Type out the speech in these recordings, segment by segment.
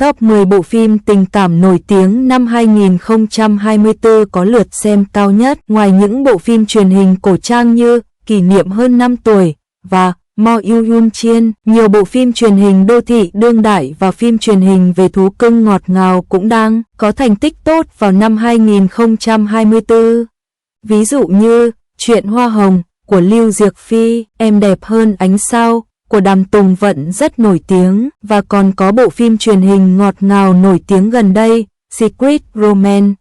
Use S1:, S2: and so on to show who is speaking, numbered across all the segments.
S1: Top 10 bộ phim tình cảm nổi tiếng năm 2024 có lượt xem cao nhất. Ngoài những bộ phim truyền hình cổ trang như Kỷ niệm hơn 5 tuổi và Mo Yêu Yun Chien, nhiều bộ phim truyền hình đô thị đương đại và phim truyền hình về thú cưng ngọt ngào cũng đang có thành tích tốt vào năm 2024. Ví dụ như Chuyện Hoa Hồng của Lưu Diệc Phi, Em Đẹp Hơn Ánh Sao của Đàm Tùng Vận rất nổi tiếng, và còn có bộ phim truyền hình ngọt ngào nổi tiếng gần đây, Secret Romance.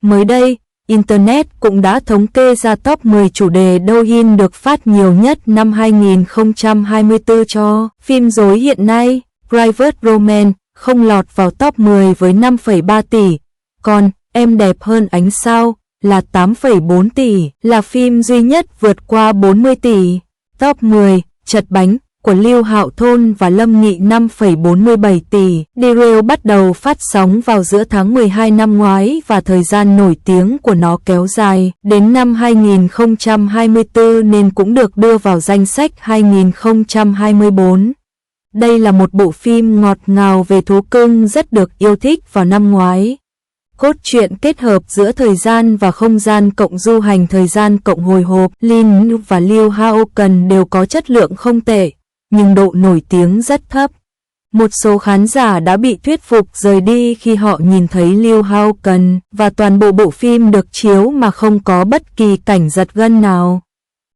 S1: Mới đây, Internet cũng đã thống kê ra top 10 chủ đề Douyin được phát nhiều nhất năm 2024 cho phim rối hiện nay. Private Romance không lọt vào top 10 với 5,3 tỷ, còn Em Đẹp Hơn Ánh Sao là 8,4 tỷ, là phim duy nhất vượt qua 40 tỷ. Top 10 Chật Bánh của Lưu Hạo Thôn và Lâm Nghị 5,47 tỷ. Derail bắt đầu phát sóng vào giữa tháng 12 năm ngoái và thời gian nổi tiếng của nó kéo dài đến năm 2024 nên cũng được đưa vào danh sách 2024. Đây là một bộ phim ngọt ngào về thú cưng rất được yêu thích vào năm ngoái. Cốt truyện kết hợp giữa thời gian và không gian cộng du hành thời gian cộng hồi hộp. Lin và Liu Hao Cần đều có chất lượng không tệ, nhưng độ nổi tiếng rất thấp. Một số khán giả đã bị thuyết phục rời đi khi họ nhìn thấy Liu Hao Cần, và toàn bộ bộ phim được chiếu mà không có bất kỳ cảnh giật gân nào.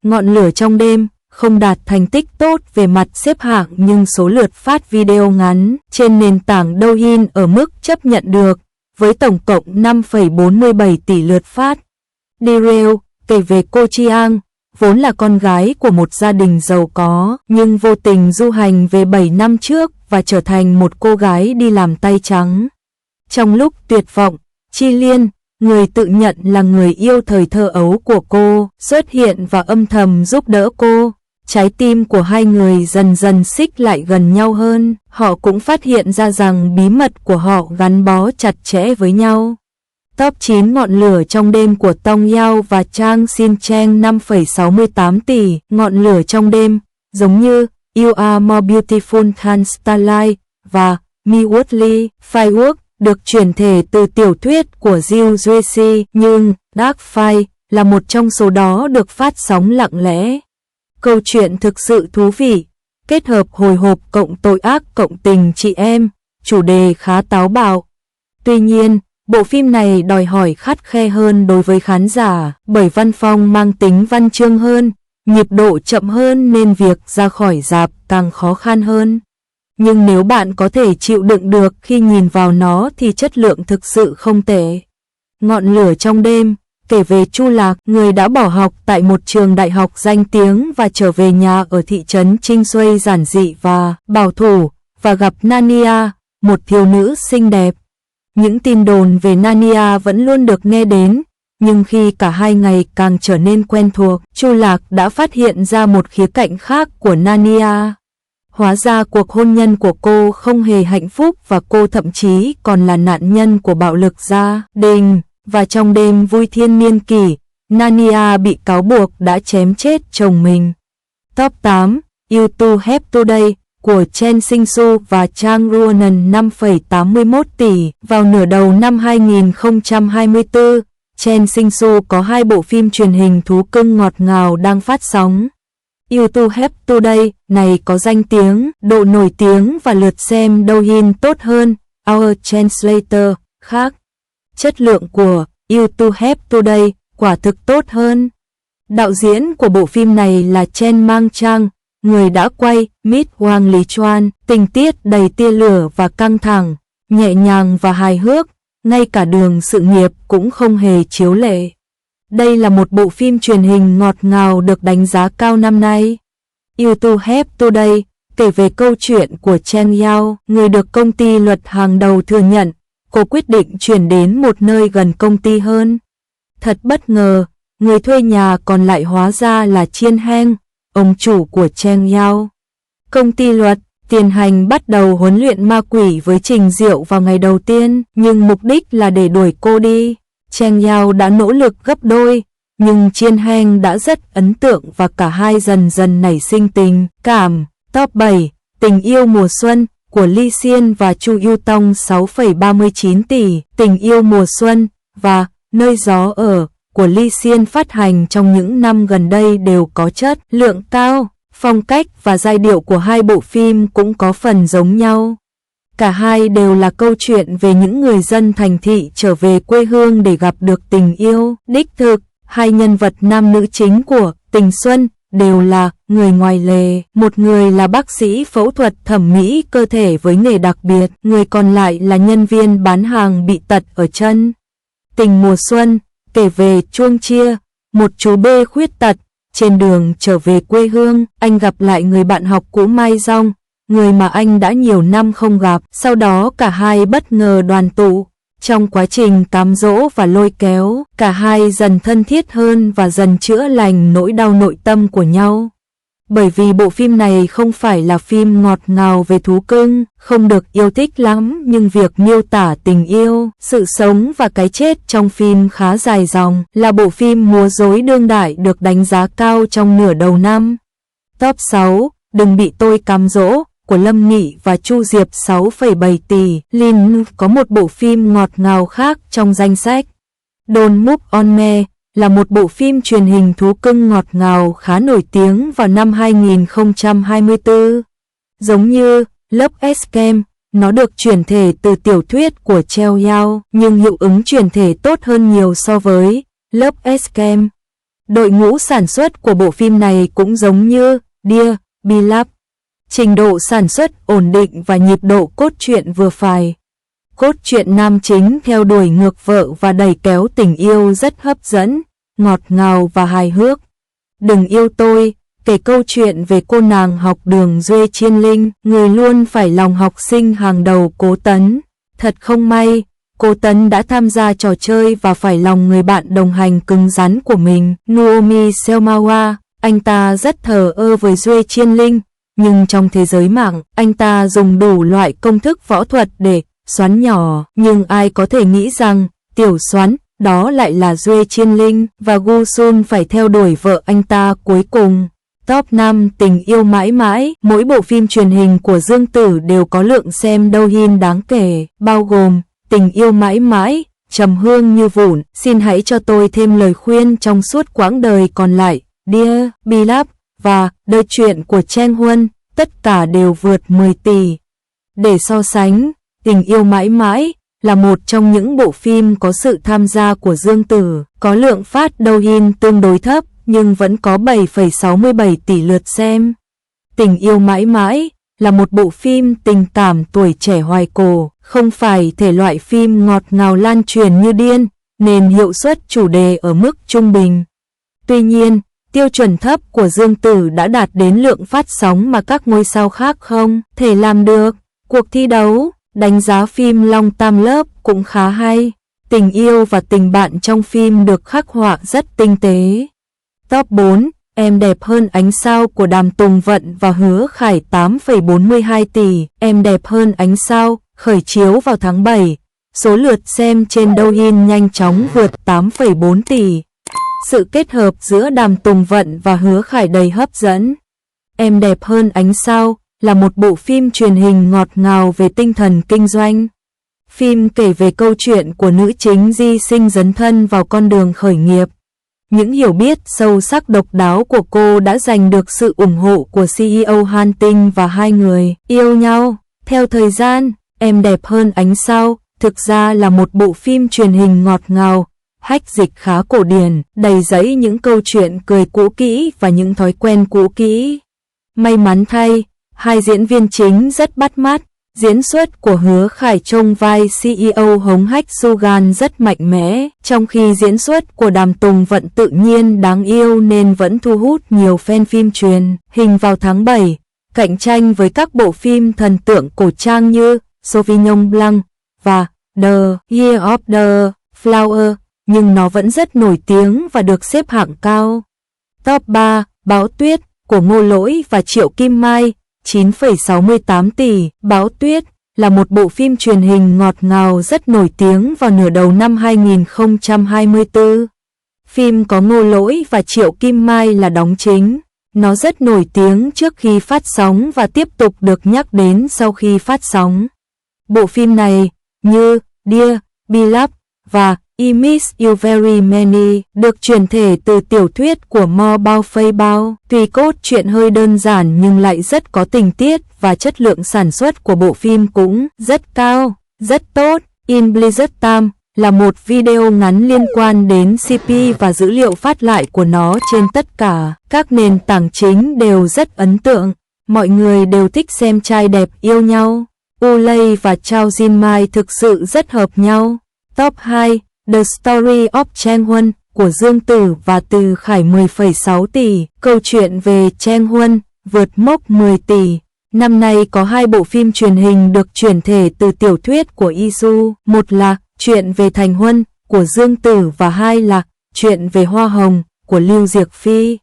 S1: Ngọn lửa trong đêm không đạt thành tích tốt về mặt xếp hạng, nhưng số lượt phát video ngắn trên nền tảng Douyin ở mức chấp nhận được, với tổng cộng 5,47 tỷ lượt phát. Derail kể về cô Chiang, vốn là con gái của một gia đình giàu có, nhưng vô tình du hành về 7 năm trước và trở thành một cô gái đi làm tay trắng. Trong lúc tuyệt vọng, Chi Liên, người tự nhận là người yêu thời thơ ấu của cô, xuất hiện và âm thầm giúp đỡ cô. Trái tim của hai người dần dần xích lại gần nhau hơn. Họ cũng phát hiện ra rằng bí mật của họ gắn bó chặt chẽ với nhau. Top 9 Ngọn Lửa Trong Đêm của Tong Yao và Chang Xin Cheng 5,68 tỷ. Ngọn Lửa Trong Đêm, giống như You Are More Beautiful Than Starlight và Me Woodley Firework, được chuyển thể từ tiểu thuyết của Jiu Zhuesi, nhưng Dark Fire là một trong số đó được phát sóng lặng lẽ. Câu chuyện thực sự thú vị, kết hợp hồi hộp cộng tội ác cộng tình chị em, chủ đề khá táo bạo. Tuy nhiên, bộ phim này đòi hỏi khắt khe hơn đối với khán giả, bởi văn phong mang tính văn chương hơn, nhịp độ chậm hơn nên việc ra khỏi rạp càng khó khăn hơn. Nhưng nếu bạn có thể chịu đựng được khi nhìn vào nó thì chất lượng thực sự không tệ. Ngọn Lửa Trong Đêm kể về Chu Lạc, người đã bỏ học tại một trường đại học danh tiếng và trở về nhà ở thị trấn Trinh Xuây giản dị và bảo thủ, và gặp Nania, một thiếu nữ xinh đẹp. Những tin đồn về Nania vẫn luôn được nghe đến, nhưng khi cả hai ngày càng trở nên quen thuộc, Chu Lạc đã phát hiện ra một khía cạnh khác của Nania. Hóa ra cuộc hôn nhân của cô không hề hạnh phúc và cô thậm chí còn là nạn nhân của bạo lực gia đình. Và trong đêm vui thiên niên kỷ, Nania bị cáo buộc đã chém chết chồng mình. Top 8 You Too Have Today của Chen Xingsu và Chang Ruonan 5,81 tỷ. Vào nửa đầu năm 2024, Chen Xingsu có 2 bộ phim truyền hình thú cưng ngọt ngào đang phát sóng. You Too Have Today này có danh tiếng, độ nổi tiếng và lượt xem Douyin tốt hơn Our Translator khác. Chất lượng của You Too Have Today quả thực tốt hơn. Đạo diễn của bộ phim này là Chen Mang Chang, người đã quay Meet Wang Lý Chuan, tình tiết đầy tia lửa và căng thẳng, nhẹ nhàng và hài hước, ngay cả đường sự nghiệp cũng không hề chiếu lệ. Đây là một bộ phim truyền hình ngọt ngào được đánh giá cao năm nay. You Too Have Today kể về câu chuyện của Chen Yao, người được công ty luật hàng đầu thừa nhận. Cô quyết định chuyển đến một nơi gần công ty hơn. Thật bất ngờ, người thuê nhà còn lại hóa ra là Chiên Heng, ông chủ của Chen Yao. Công ty luật tiền hành bắt đầu huấn luyện ma quỷ với Trình Diệu vào ngày đầu tiên, nhưng mục đích là để đuổi cô đi. Chen Yao đã nỗ lực gấp đôi, nhưng Chiên Heng đã rất ấn tượng và cả hai dần dần nảy sinh tình cảm. Top 7 Tình Yêu Mùa Xuân của Lee Xiên và Chu Yu Tông 6,39 tỷ, Tình yêu mùa xuân và Nơi gió ở của Lee Xiên phát hành trong những năm gần đây đều có chất lượng cao. Phong cách và giai điệu của hai bộ phim cũng có phần giống nhau. Cả hai đều là câu chuyện về những người dân thành thị trở về quê hương để gặp được tình yêu đích thực. Hai nhân vật nam nữ chính của Tình Xuân đều là người ngoài lề. Một người là bác sĩ phẫu thuật thẩm mỹ cơ thể với nghề đặc biệt, người còn lại là nhân viên bán hàng bị tật ở chân. Tình mùa xuân kể về Chuông Chia, một chú bê khuyết tật. Trên đường trở về quê hương, anh gặp lại người bạn học cũ Mai Dong, người mà anh đã nhiều năm không gặp. Sau đó cả hai bất ngờ đoàn tụ. Trong quá trình cám dỗ và lôi kéo, cả hai dần thân thiết hơn và dần chữa lành nỗi đau nội tâm của nhau. Bởi vì bộ phim này không phải là phim ngọt ngào về thú cưng, không được yêu thích lắm, nhưng việc miêu tả tình yêu, sự sống và cái chết trong phim khá dài dòng, là bộ phim múa rối đương đại được đánh giá cao trong nửa đầu năm. Top 6, Đừng bị tôi cám dỗ, của Lâm Nghị và Chu Diệp 6,7 tỷ. Lin có một bộ phim ngọt ngào khác trong danh sách. Don't Move On Me là một bộ phim truyền hình thú cưng ngọt ngào khá nổi tiếng vào năm 2024. Giống như Love Scam, nó được chuyển thể từ tiểu thuyết của Treo Yao, nhưng hiệu ứng chuyển thể tốt hơn nhiều so với Love Scam. Đội ngũ sản xuất của bộ phim này cũng giống như Dear Beloved. Trình độ sản xuất ổn định và nhịp độ cốt truyện vừa phải. Cốt truyện nam chính theo đuổi ngược vợ và đẩy kéo tình yêu rất hấp dẫn, ngọt ngào và hài hước. Đừng Yêu Tôi kể câu chuyện về cô nàng học đường Duy Chiên Linh, người luôn phải lòng học sinh hàng đầu Cố Tấn. Thật không may, Cố Tấn đã tham gia trò chơi và phải lòng người bạn đồng hành cứng rắn của mình, Naomi Selmawa. Anh ta rất thờ ơ với Duy Chiên Linh, nhưng trong thế giới mạng, anh ta dùng đủ loại công thức võ thuật để xoắn nhỏ, nhưng ai có thể nghĩ rằng tiểu xoắn đó lại là Duy Chiên Linh, và Gu Sun phải theo đuổi vợ anh ta cuối cùng. Top 5 Tình Yêu Mãi Mãi. Mỗi bộ phim truyền hình của Dương Tử đều có lượng xem douyin đáng kể, bao gồm Tình Yêu Mãi Mãi, Trầm Hương Như Vụn, Xin Hãy Cho Tôi Thêm Lời Khuyên Trong Suốt Quãng Đời Còn Lại, Dear Beloved và Đời Chuyện của Cheng Huân, tất cả đều vượt 10 tỷ. Để so sánh, Tình Yêu Mãi Mãi là một trong những bộ phim có sự tham gia của Dương Tử, có lượng phát douyin tương đối thấp nhưng vẫn có 7,67 tỷ lượt xem. Tình Yêu Mãi Mãi là một bộ phim tình cảm tuổi trẻ hoài cổ, không phải thể loại phim ngọt ngào lan truyền như điên, nên hiệu suất chủ đề ở mức trung bình. Tuy nhiên, tiêu chuẩn thấp của Dương Tử đã đạt đến lượng phát sóng mà các ngôi sao khác không thể làm được. Cuộc thi đấu đánh giá phim Long Tam Lớp cũng khá hay. Tình yêu và tình bạn trong phim được khắc họa rất tinh tế. Top 4, Em Đẹp Hơn Ánh Sao của Đàm Tùng Vận và Hứa Khải 8,42 tỷ. Em Đẹp Hơn Ánh Sao khởi chiếu vào tháng 7. Số lượt xem trên douyin nhanh chóng vượt 8,4 tỷ. Sự kết hợp giữa Đàm Tùng Vận và Hứa Khải đầy hấp dẫn. Em Đẹp Hơn Ánh Sao là một bộ phim truyền hình ngọt ngào về tinh thần kinh doanh. Phim kể về câu chuyện của nữ chính Di Sinh dấn thân vào con đường khởi nghiệp. Những hiểu biết sâu sắc độc đáo của cô đã giành được sự ủng hộ của CEO Han Tinh và hai người yêu nhau. Theo thời gian, Em Đẹp Hơn Ánh Sao thực ra là một bộ phim truyền hình ngọt ngào, hách dịch khá cổ điển, đầy dẫy những câu chuyện cười cũ kỹ và những thói quen cũ kỹ. May mắn thay, hai diễn viên chính rất bắt mắt. Diễn xuất của Hứa Khải trong vai CEO hống hách Sugan rất mạnh mẽ, trong khi diễn xuất của Đàm Tùng Vận tự nhiên đáng yêu nên vẫn thu hút nhiều fan phim truyền hình vào tháng 7, cạnh tranh với các bộ phim thần tượng cổ trang như Sauvignon Blanc và The Year of the Flower, nhưng nó vẫn rất nổi tiếng và được xếp hạng cao. Top 3, Báo Tuyết của Ngô Lỗi và Triệu Kim Mai, 9,68 tỷ. Báo Tuyết là một bộ phim truyền hình ngọt ngào rất nổi tiếng vào nửa đầu năm 2024. Phim có Ngô Lỗi và Triệu Kim Mai là đóng chính. Nó rất nổi tiếng trước khi phát sóng và tiếp tục được nhắc đến sau khi phát sóng. Bộ phim này, như Dear Beloved và I Miss You Very Many, được chuyển thể từ tiểu thuyết của Mo Bao Phây Bao. Tuy cốt truyện hơi đơn giản nhưng lại rất có tình tiết và chất lượng sản xuất của bộ phim cũng rất cao, rất tốt. In Blizzard Time là một video ngắn liên quan đến CP và dữ liệu phát lại của nó trên tất cả các nền tảng chính đều rất ấn tượng. Mọi người đều thích xem trai đẹp yêu nhau. Ulay và Chao Jin Mai thực sự rất hợp nhau. Top 2, The Story of Chang Huân của Dương Tử và Từ Khải 10,6 tỷ. Câu chuyện về Chang Huân vượt mốc 10 tỷ. Năm nay có 2 bộ phim truyền hình được chuyển thể từ tiểu thuyết của Isu. Một là Chuyện về Thành Huân của Dương Tử và 2 là Chuyện về Hoa Hồng của Lưu Diệc Phi.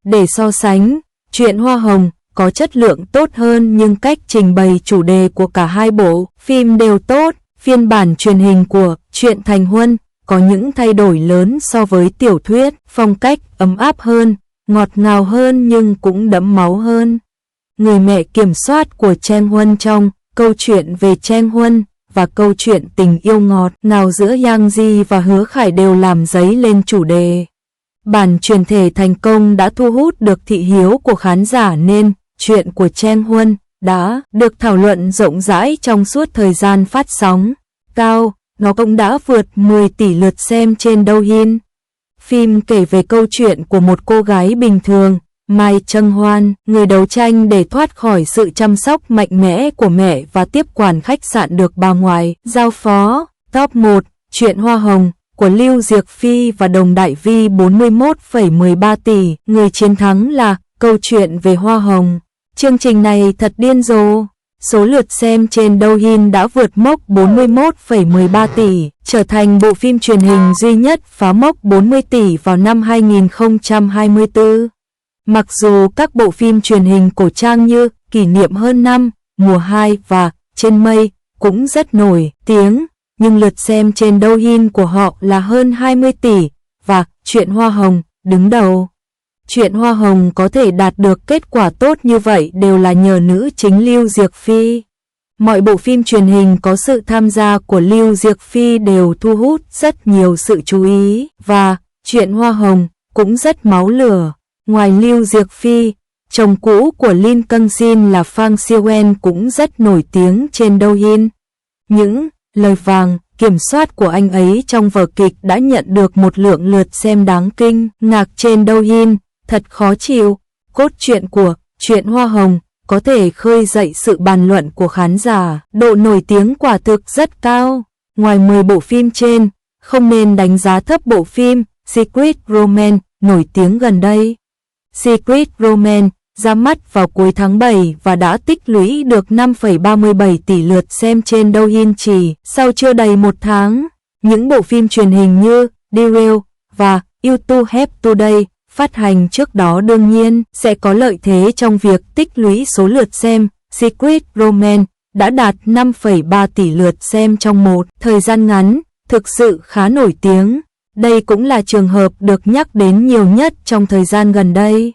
S1: Để so sánh, Chuyện Hoa Hồng có chất lượng tốt hơn nhưng cách trình bày chủ đề của cả hai bộ phim đều tốt. Phiên bản truyền hình của Chuyện Thành Huân có những thay đổi lớn so với tiểu thuyết, phong cách ấm áp hơn, ngọt ngào hơn nhưng cũng đẫm máu hơn. Người mẹ kiểm soát của Chang Huân trong Câu chuyện về Chang Huân và câu chuyện tình yêu ngọt ngào giữa Yang Ji và Hứa Khải đều làm dấy lên chủ đề. Bản truyền thể thành công đã thu hút được thị hiếu của khán giả nên Chuyện của Chang Huân đã được thảo luận rộng rãi trong suốt thời gian phát sóng. Cao, nó cũng đã vượt 10 tỷ lượt xem trên Douyin. Phim kể về câu chuyện của một cô gái bình thường, Mai Cheng Hoan, người đấu tranh để thoát khỏi sự chăm sóc mạnh mẽ của mẹ và tiếp quản khách sạn được bà ngoại giao phó. Top 1, Chuyện Hoa Hồng của Lưu Diệc Phi và Đồng Đại Vi 41,13 tỷ. Người chiến thắng là Câu chuyện về Hoa Hồng. Chương trình này thật điên rồ. Số lượt xem trên Douyin đã vượt mốc 41,13 tỷ, trở thành bộ phim truyền hình duy nhất phá mốc 40 tỷ vào năm 2024. Mặc dù các bộ phim truyền hình cổ trang như Kỷ niệm hơn năm, Mùa 2 và Trên mây cũng rất nổi tiếng, nhưng lượt xem trên Douyin của họ là hơn 20 tỷ và Chuyện Hoa Hồng đứng đầu. Chuyện Hoa Hồng có thể đạt được kết quả tốt như vậy đều là nhờ nữ chính Lưu Diệc Phi. Mọi bộ phim truyền hình có sự tham gia của Lưu Diệc Phi đều thu hút rất nhiều sự chú ý và Chuyện Hoa Hồng cũng rất máu lửa. Ngoài Lưu Diệc Phi, chồng cũ của Lin Kang Sin là Phang Siêu-en cũng rất nổi tiếng trên Douyin. Những lời vàng kiểm soát của anh ấy trong vở kịch đã nhận được một lượng lượt xem đáng kinh ngạc trên Douyin. Thật khó chịu, cốt truyện của Chuyện Hoa Hồng có thể khơi dậy sự bàn luận của khán giả, độ nổi tiếng quả thực rất cao. Ngoài 10 bộ phim trên, không nên đánh giá thấp bộ phim Secret Romance nổi tiếng gần đây. Secret Romance ra mắt vào cuối tháng 7 và đã tích lũy được 5,37 tỷ lượt xem trên Douyin chỉ sau chưa đầy một tháng. Những bộ phim truyền hình như Derail và You Too Have Today phát hành trước đó đương nhiên sẽ có lợi thế trong việc tích lũy số lượt xem. Secret Romance đã đạt 5,3 tỷ lượt xem trong một thời gian ngắn, thực sự khá nổi tiếng. Đây cũng là trường hợp được nhắc đến nhiều nhất trong thời gian gần đây.